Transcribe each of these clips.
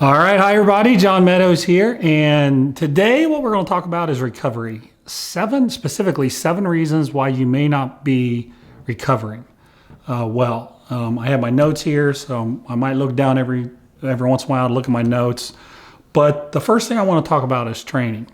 All right, hi everybody, John Meadows here, and today what we're going to talk about is recovery. Specifically seven reasons why you may not be recovering well. I have my notes here, so I might look down every once in a while to look at my notes. But the first thing I want to talk about is training.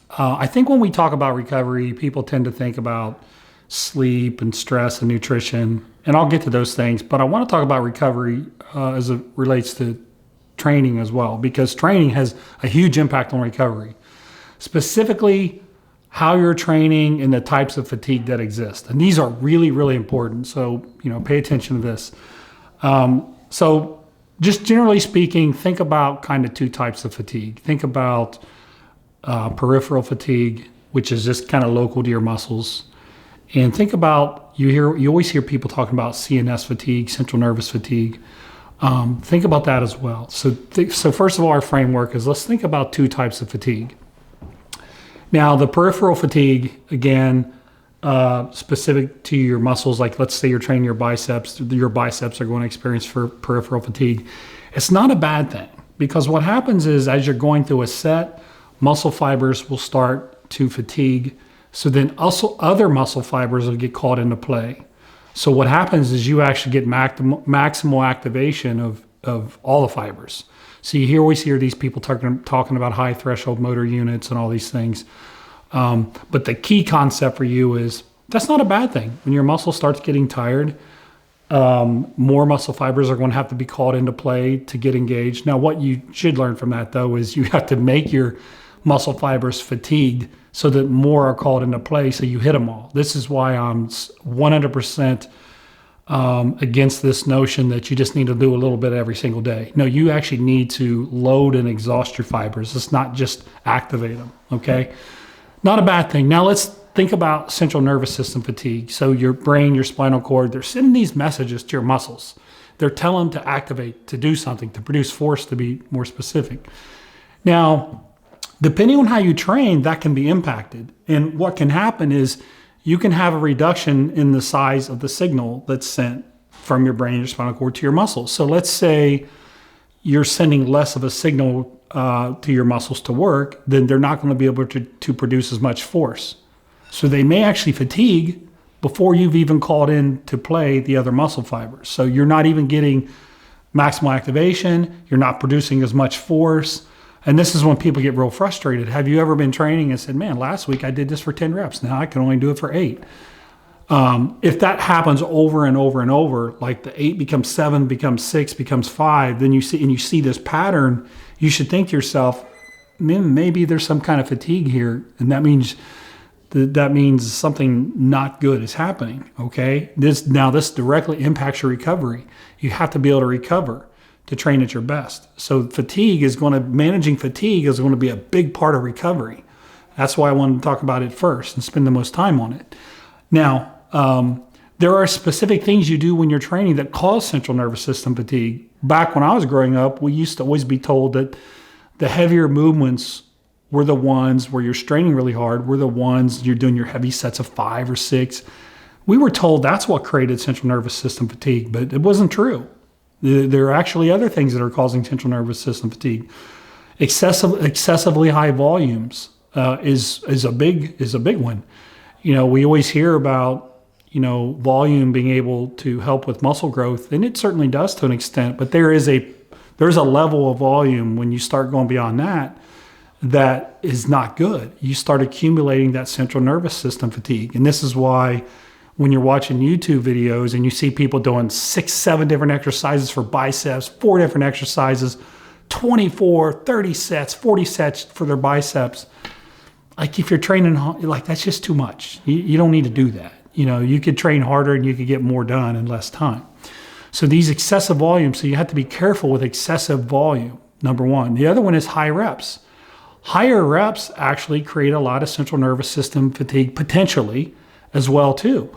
I think when we talk about recovery, people tend to think about sleep and stress and nutrition, and I'll get to those things. But I want to talk about recovery as it relates to training as well, because training has a huge impact on recovery, specifically how you're training and the types of fatigue that exist. And these are really, really important. So, pay attention to this. So just generally speaking, think about kind of two types of fatigue. Think about peripheral fatigue, which is just kind of local to your muscles. And think about, you always hear people talking about CNS fatigue, central nervous fatigue. Think about that as well. So first of all, our framework is, let's think about two types of fatigue. Now, the peripheral fatigue, again, specific to your muscles, like let's say you're training your biceps are going to experience peripheral fatigue. It's not a bad thing, because what happens is, as you're going through a set, muscle fibers will start to fatigue. So then also other muscle fibers will get caught into play. So what happens is you actually get maximal activation of all the fibers. So you always hear these people talking about high threshold motor units and all these things. But the key concept for you is, that's not a bad thing. When your muscle starts getting tired, more muscle fibers are going to have to be called into play to get engaged. Now, what you should learn from that, though, is you have to make your muscle fibers fatigued so that more are called into play, so you hit them all. This is why I'm 100% against this notion that you just need to do a little bit every single day. No, you actually need to load and exhaust your fibers. It's not just activate them, okay? Not a bad thing. Now let's think about central nervous system fatigue. So your brain, your spinal cord, they're sending these messages to your muscles. They're telling them to activate, to do something, to produce force, to be more specific. Now, depending on how you train, that can be impacted. And what can happen is you can have a reduction in the size of the signal that's sent from your brain, your spinal cord to your muscles. So let's say you're sending less of a signal to your muscles to work, then they're not going to be able to produce as much force. So they may actually fatigue before you've even called in to play the other muscle fibers. So you're not even getting maximal activation. You're not producing as much force. And this is when people get real frustrated. Have you ever been training and said, man, last week I did this for 10 reps. Now I can only do it for 8. If that happens over and over and over, like the 8 becomes 7, becomes 6, becomes 5, then you see this pattern, you should think to yourself, maybe there's some kind of fatigue here. And that means something not good is happening, okay? This directly impacts your recovery. You have to be able to recover to train at your best. So managing fatigue is going to be a big part of recovery. That's why I wanted to talk about it first and spend the most time on it. Now, there are specific things you do when you're training that cause central nervous system fatigue. Back when I was growing up, we used to always be told that the heavier movements were the ones where you're straining really hard, were the ones you're doing your heavy sets of 5 or 6. We were told that's what created central nervous system fatigue, but it wasn't true. There are actually other things that are causing central nervous system fatigue. Excessively high volumes is a big one. We always hear about volume being able to help with muscle growth, and it certainly does to an extent. But there's a level of volume when you start going beyond that is not good. You start accumulating that central nervous system fatigue, and this is why, when you're watching YouTube videos and you see people doing 6, 7 different exercises for biceps, 4 different exercises, 24, 30 sets, 40 sets for their biceps, like if you're training, like that's just too much. You don't need to do that. You could train harder and you could get more done in less time. So these excessive volumes, so you have to be careful with excessive volume, number one. The other one is high reps. Higher reps actually create a lot of central nervous system fatigue potentially as well too.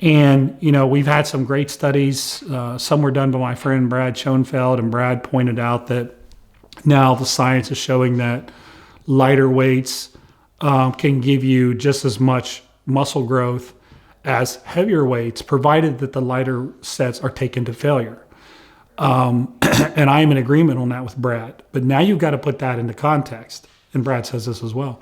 And, we've had some great studies. Some were done by my friend Brad Schoenfeld, and Brad pointed out that now the science is showing that lighter weights can give you just as much muscle growth as heavier weights, provided that the lighter sets are taken to failure. And I am in agreement on that with Brad. But now you've got to put that into context. And Brad says this as well.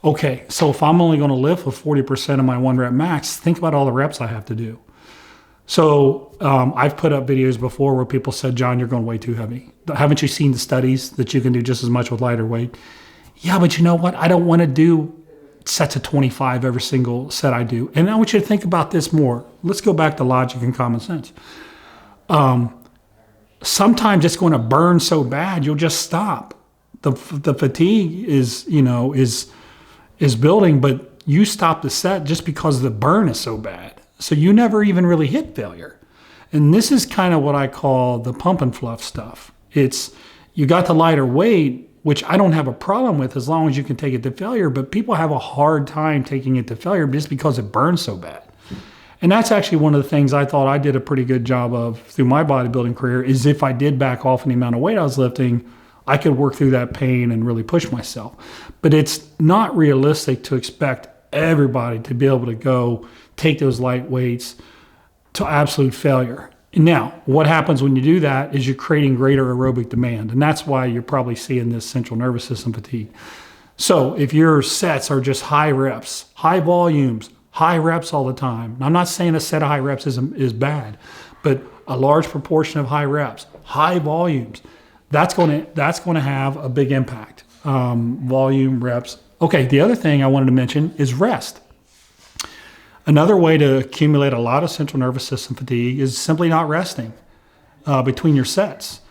Okay, so if I'm only going to lift with 40% of my 1 rep max, think about all the reps I have to do. So I've put up videos before where people said, John, you're going way too heavy. Haven't you seen the studies that you can do just as much with lighter weight? Yeah, but you know what? I don't want to do sets of 25 every single set I do. And I want you to think about this more. Let's go back to logic and common sense. Sometimes it's going to burn so bad you'll just stop. The fatigue is building, but you stop the set just because the burn is so bad. So you never even really hit failure. And this is kind of what I call the pump and fluff stuff. It's you got the lighter weight, which I don't have a problem with as long as you can take it to failure, but people have a hard time taking it to failure just because it burns so bad. And that's actually one of the things I thought I did a pretty good job of through my bodybuilding career is if I did back off on the amount of weight I was lifting, I could work through that pain and really push myself. But it's not realistic to expect everybody to be able to go take those light weights to absolute failure. Now, what happens when you do that is you're creating greater aerobic demand. And that's why you're probably seeing this central nervous system fatigue. So if your sets are just high reps, high volumes, high reps all the time. I'm not saying a set of high reps is bad, but a large proportion of high reps, high volumes, that's going to have a big impact. Volume, reps. Okay, the other thing I wanted to mention is rest. Another way to accumulate a lot of central nervous system fatigue is simply not resting between your sets.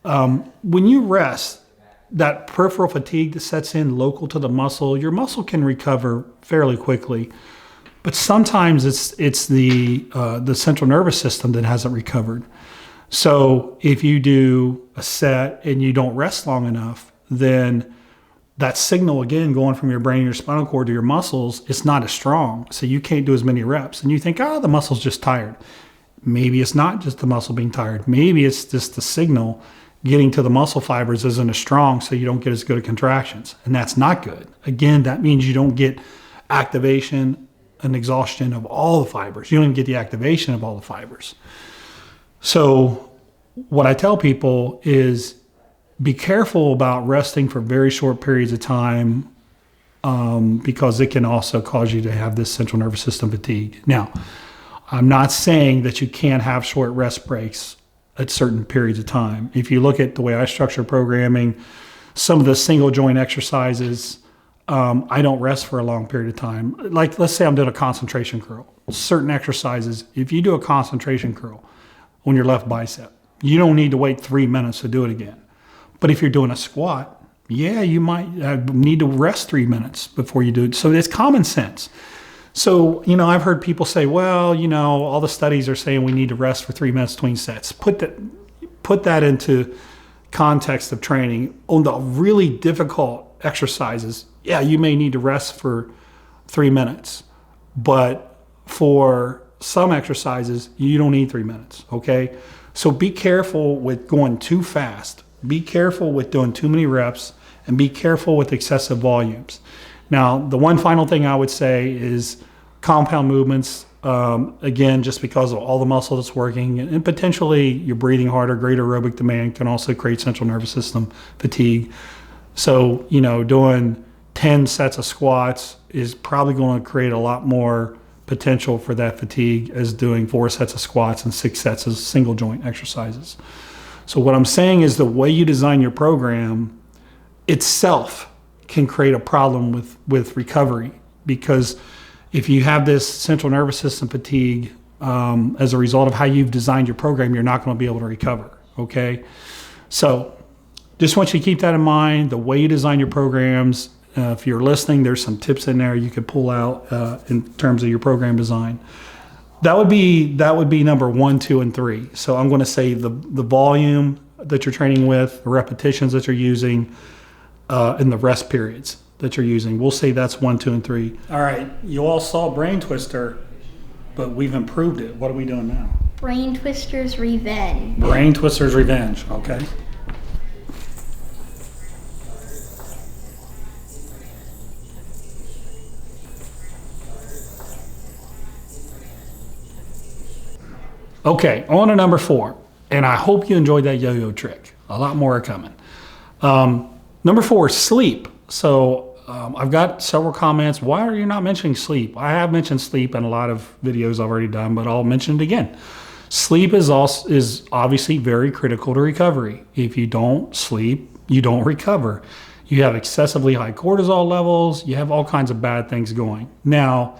When you rest, that peripheral fatigue that sets in local to the muscle, your muscle can recover fairly quickly. But sometimes it's the central nervous system that hasn't recovered. So if you do a set and you don't rest long enough, then that signal, again, going from your brain and your spinal cord to your muscles, it's not as strong. So you can't do as many reps. And you think, the muscle's just tired. Maybe it's not just the muscle being tired. Maybe it's just the signal getting to the muscle fibers isn't as strong, so you don't get as good at contractions. And that's not good. Again, that means you don't get activation and exhaustion of all the fibers. You don't even get the activation of all the fibers. So what I tell people is be careful about resting for very short periods of time because it can also cause you to have this central nervous system fatigue. Now, I'm not saying that you can't have short rest breaks at certain periods of time. If you look at the way I structure programming, some of the single joint exercises, I don't rest for a long period of time. Like, let's say I'm doing a concentration curl. Certain exercises, if you do a concentration curl on your left bicep, you don't need to wait 3 minutes to do it again. But if you're doing a squat, you might need to rest 3 minutes before you do it. So it's common sense. So, I've heard people say, well, all the studies are saying we need to rest for 3 minutes between sets. Put that into context of training. On the really difficult exercises, you may need to rest for 3 minutes. But for some exercises, you don't need 3 minutes, okay? So be careful with going too fast. Be careful with doing too many reps, and be careful with excessive volumes. Now, the one final thing I would say is compound movements, again, just because of all the muscle that's working, and potentially you're breathing harder, greater aerobic demand can also create central nervous system fatigue. So, doing 10 sets of squats is probably going to create a lot more potential for that fatigue as doing 4 sets of squats and 6 sets of single joint exercises. So what I'm saying is the way you design your program itself can create a problem with recovery, because if you have this central nervous system fatigue as a result of how you've designed your program, you're not going to be able to recover, okay? So just want you to keep that in mind, the way you design your programs. If you're listening, there's some tips in there you could pull out in terms of your program design. That would be number 1, 2, and 3. So I'm going to say the volume that you're training with, the repetitions that you're using, and the rest periods that you're using. We'll say that's 1, 2, and 3. All right. You all saw Brain Twister, but we've improved it. What are we doing now? Brain Twister's Revenge. Brain Twister's Revenge. Okay. Okay, on to number 4, And I hope you enjoyed that yo-yo trick. A lot more are coming. Number 4, sleep. So I've got several comments. Why are you not mentioning sleep? I have mentioned sleep in a lot of videos I've already done, but I'll mention it again. Sleep is obviously very critical to recovery. If you don't sleep, you don't recover. You have excessively high cortisol levels. You have all kinds of bad things going. Now,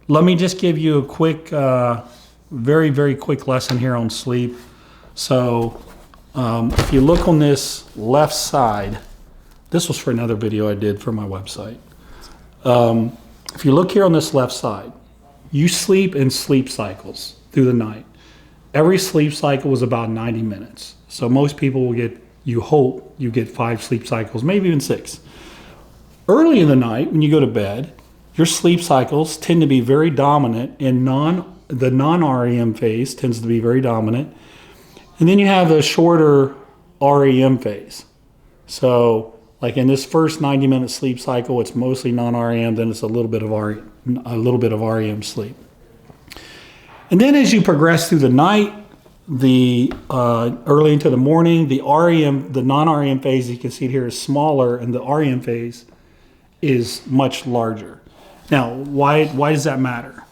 let me just give you a quick, very, very quick lesson here on sleep. So if you look on this left side, this was for another video I did for my website. If you look here on this left side, you sleep in sleep cycles through the night. Every sleep cycle is about 90 minutes. So most people will get, you hope you get 5 sleep cycles, maybe even 6. Early in the night, when you go to bed, your sleep cycles tend to be very dominant, and the non-REM phase tends to be very dominant. And then you have a shorter REM phase. So like in this first 90-minute sleep cycle, it's mostly non-REM, then it's a little bit of REM sleep. And then as you progress through the night, the early into the morning, the non-REM phase, you can see here, is smaller, and the REM phase is much larger. Now, why does that matter?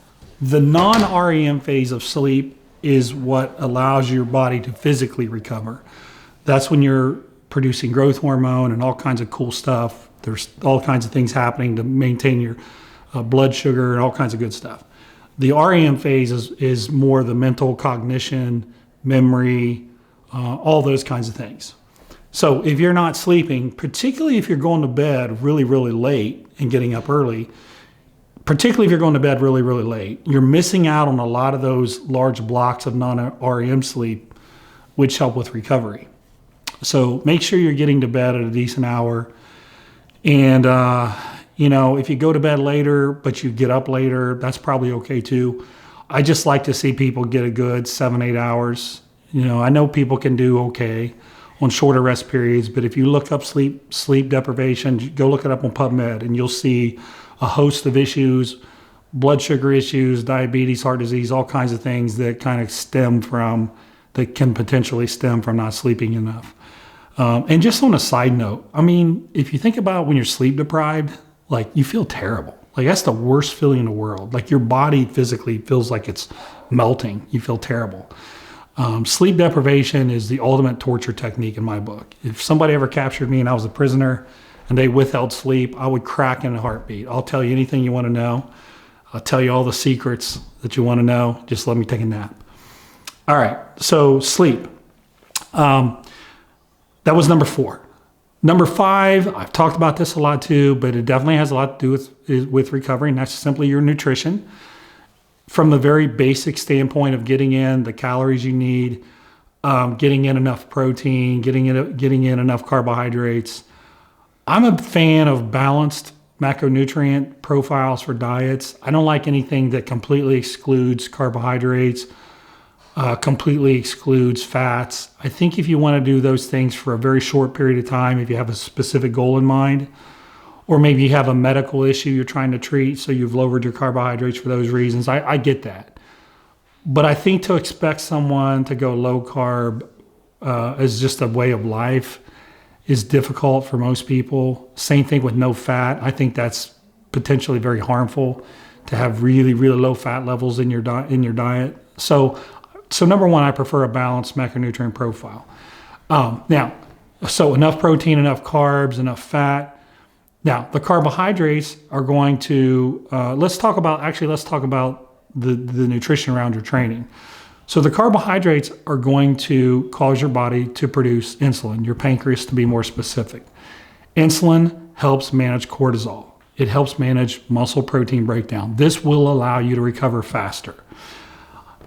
The non-REM phase of sleep is what allows your body to physically recover. That's when you're producing growth hormone and all kinds of cool stuff. There's all kinds of things happening to maintain your blood sugar and all kinds of good stuff. The REM phase is more the mental cognition, memory, all those kinds of things. So if you're not sleeping, particularly if you're going to bed really, really late and getting up early, particularly if you're going to bed really, really late, you're missing out on a lot of those large blocks of non-REM sleep, which help with recovery. So make sure you're getting to bed at a decent hour. And, if you go to bed later, but you get up later, that's probably okay too. I just like to see people get a good 7-8 hours. I know people can do okay on shorter rest periods, but if you look up sleep deprivation, go look it up on PubMed, and you'll see a host of issues, blood sugar issues, diabetes, heart disease, all kinds of things that that can potentially stem from not sleeping enough. And just on a side note, if you think about when you're sleep deprived, like you feel terrible. Like that's the worst feeling in the world. Like your body physically feels like it's melting. You feel terrible. Sleep deprivation is the ultimate torture technique in my book. If somebody ever captured me and I was a prisoner and they withheld sleep, I would crack in a heartbeat. I'll tell you anything you want to know. I'll tell you all the secrets that you want to know. Just let me take a nap. All right, so sleep. That was number 4. Number 5, I've talked about this a lot too, but it definitely has a lot to do with recovery, and that's simply your nutrition. From the very basic standpoint of getting in the calories you need, getting in enough protein, getting in enough carbohydrates. I'm a fan of balanced macronutrient profiles for diets. I don't like anything that completely excludes carbohydrates, completely excludes fats. I think if you want to do those things for a very short period of time, if you have a specific goal in mind, or maybe you have a medical issue you're trying to treat, so you've lowered your carbohydrates for those reasons, I get that. But I think to expect someone to go low carb as just a way of life is difficult for most people. Same thing with no fat. I think that's potentially very harmful to have really, really low fat levels in your diet. So number 1, I prefer a balanced macronutrient profile. So enough protein, enough carbs, enough fat. Now, the carbohydrates are going to, let's talk about the nutrition around your training. So the carbohydrates are going to cause your body to produce insulin, your pancreas to be more specific. Insulin helps manage cortisol. It helps manage muscle protein breakdown. This will allow you to recover faster.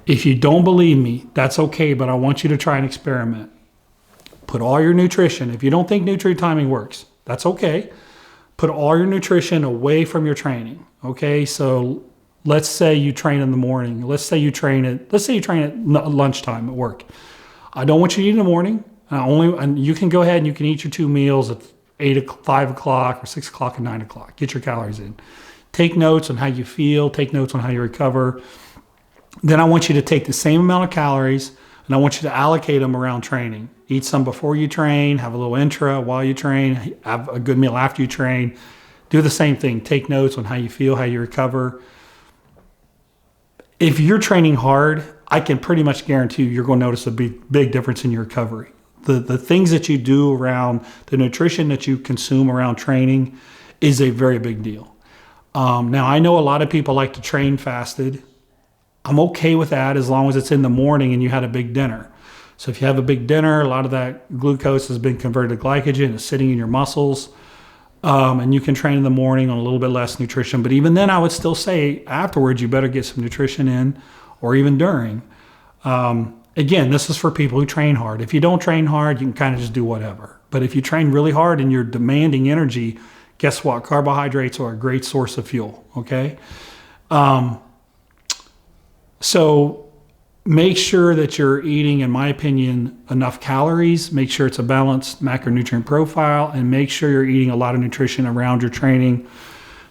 If you don't believe me, that's okay, but I want you to try an experiment. Put all your nutrition, if you don't think nutrient timing works, that's okay. Put all your nutrition away from your training, okay? So let's say you train in the morning. Let's say you train at lunchtime at work. I don't want you to eat in the morning. And you can go ahead and you can eat your 2 meals at 5 o'clock or 6 o'clock and 9 o'clock. Get your calories in. Take notes on how you feel. Take notes on how you recover. Then I want you to take the same amount of calories And I want you to allocate them around training. Eat some before you train, have a little intra while you train, have a good meal after you train. Do the same thing. Take notes on how you feel, how you recover. If you're training hard, I can pretty much guarantee you're going to notice a big difference in your recovery. The things that you do around the nutrition that you consume around training is a very big deal. Now, I know a lot of people like to train fasted. I'm okay with that as long as it's in the morning and you had a big dinner. So if you have a big dinner, a lot of that glucose has been converted to glycogen, it's sitting in your muscles, and you can train in the morning on a little bit less nutrition. But even then, I would still say afterwards, you better get some nutrition in, or even during. Again, this is for people who train hard. If you don't train hard, you can kind of just do whatever. But if you train really hard and you're demanding energy, guess what? Carbohydrates are a great source of fuel, okay? So make sure that you're eating, in my opinion, enough calories. Make sure it's a balanced macronutrient profile, and make sure you're eating a lot of nutrition around your training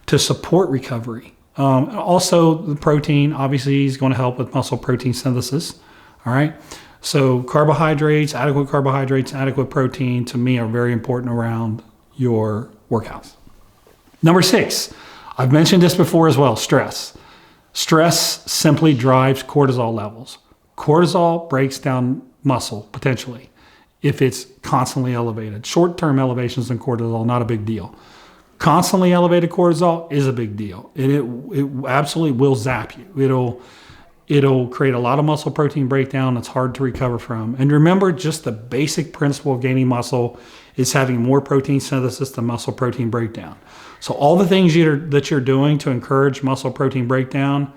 to support recovery. Also, the protein obviously is going to help with muscle protein synthesis. All right. So adequate protein to me are very important around your workouts. Number 6, I've mentioned this before as well, stress. Stress simply drives cortisol levels. Cortisol breaks down muscle potentially if it's constantly elevated. Short-term elevations in cortisol, not a big deal. Constantly elevated cortisol is a big deal. It absolutely will zap you. It'll create a lot of muscle protein breakdown that's hard to recover from. And remember, just the basic principle of gaining muscle is having more protein synthesis than muscle protein breakdown. So all the things that you're doing to encourage muscle protein breakdown,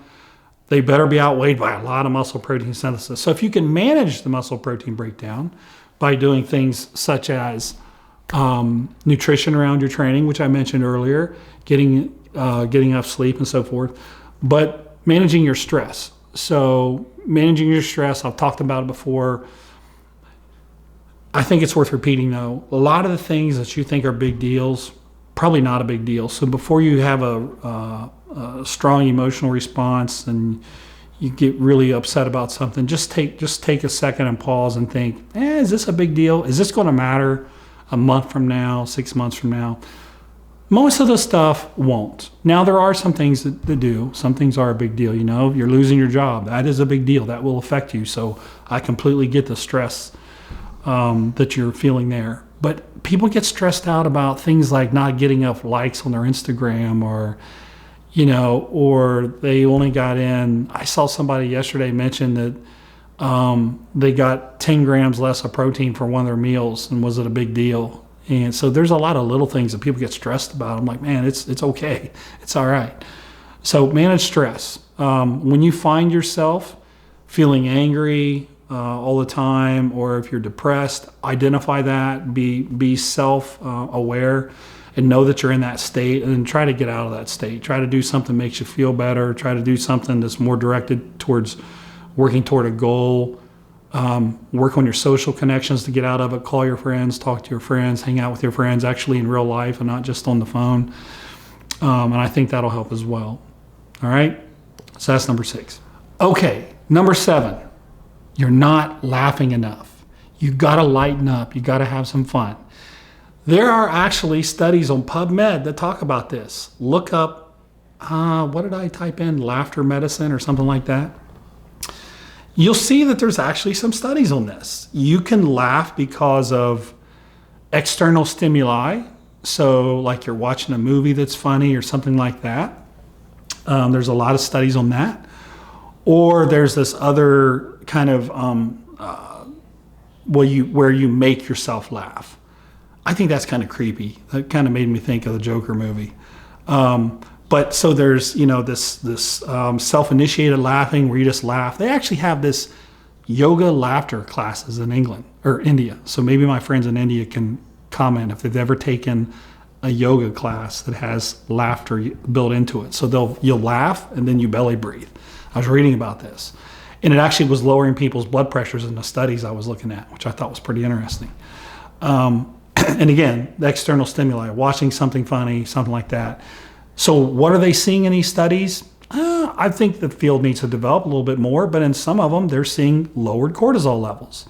they better be outweighed by a lot of muscle protein synthesis. So if you can manage the muscle protein breakdown by doing things such as nutrition around your training, which I mentioned earlier, getting enough sleep and so forth, but managing your stress. So managing your stress, I've talked about it before. I think it's worth repeating though. A lot of the things that you think are big deals, probably not a big deal. So before you have a strong emotional response and you get really upset about something, just take a second and pause and think, is this a big deal? Is this going to matter a month from now, 6 months from now? Most of the stuff won't. Now, there are some things that do. Some things are a big deal. You know, you're losing your job. That is a big deal. That will affect you. So I completely get the stress that you're feeling there. But people get stressed out about things like not getting enough likes on their Instagram, or they only got in. I saw somebody yesterday mention that they got 10 grams less of protein for one of their meals, and was it a big deal? And so there's a lot of little things that people get stressed about. I'm like, man, it's okay. It's all right. So manage stress. When you find yourself feeling angry all the time, or if you're depressed, identify that, be self-aware, and know that you're in that state, and try to get out of that state. Try to do something that makes you feel better. Try to do something that's more directed towards working toward a goal. Work on your social connections to get out of it. Call your friends, talk to your friends, hang out with your friends actually in real life and not just on the phone. And I think that'll help as well. All right. So that's number 6. Okay. Number 7, you're not laughing enough. You got to lighten up. You got to have some fun. There are actually studies on PubMed that talk about this. Look up, what did I type in? Laughter medicine or something like that. You'll see that there's actually some studies on this. You can laugh because of external stimuli. So like you're watching a movie that's funny or something like that. There's a lot of studies on that. Or there's this other kind of where you make yourself laugh. I think that's kind of creepy. That kind of made me think of the Joker movie. But so there's, this self-initiated laughing where you just laugh. They actually have this yoga laughter classes in England or India. So maybe my friends in India can comment if they've ever taken a yoga class that has laughter built into it. So you'll laugh and then you belly breathe. I was reading about this. And it actually was lowering people's blood pressures in the studies I was looking at, which I thought was pretty interesting. And again, the external stimuli, watching something funny, something like that. So what are they seeing in these studies? I I think the field needs to develop a little bit more, but in some of them, they're seeing lowered cortisol levels.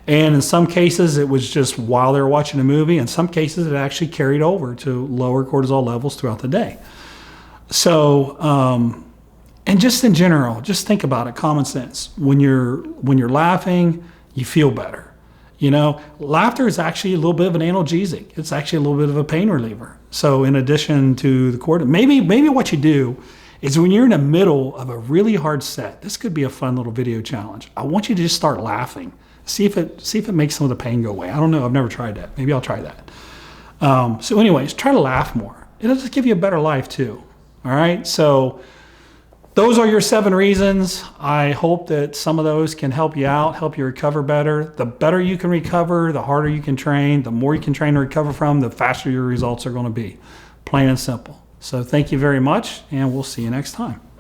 And in some cases, it was just while they were watching a movie. In some cases, it actually carried over to lower cortisol levels throughout the day. So, and just in general, just think about it, common sense. When you're laughing, you feel better. You know, laughter is actually a little bit of an analgesic. It's actually a little bit of a pain reliever. So in addition to the cortisol, maybe what you do is when you're in the middle of a really hard set, this could be a fun little video challenge. I want you to just start laughing. See if it makes some of the pain go away. I don't know. I've never tried that. Maybe I'll try that. So anyways, try to laugh more. It'll just give you a better life too. All right. So those are your 7 reasons. I hope that some of those can help you out, help you recover better. The better you can recover, the harder you can train, the more you can train to recover from, the faster your results are going to be. Plain and simple. So thank you very much, and we'll see you next time.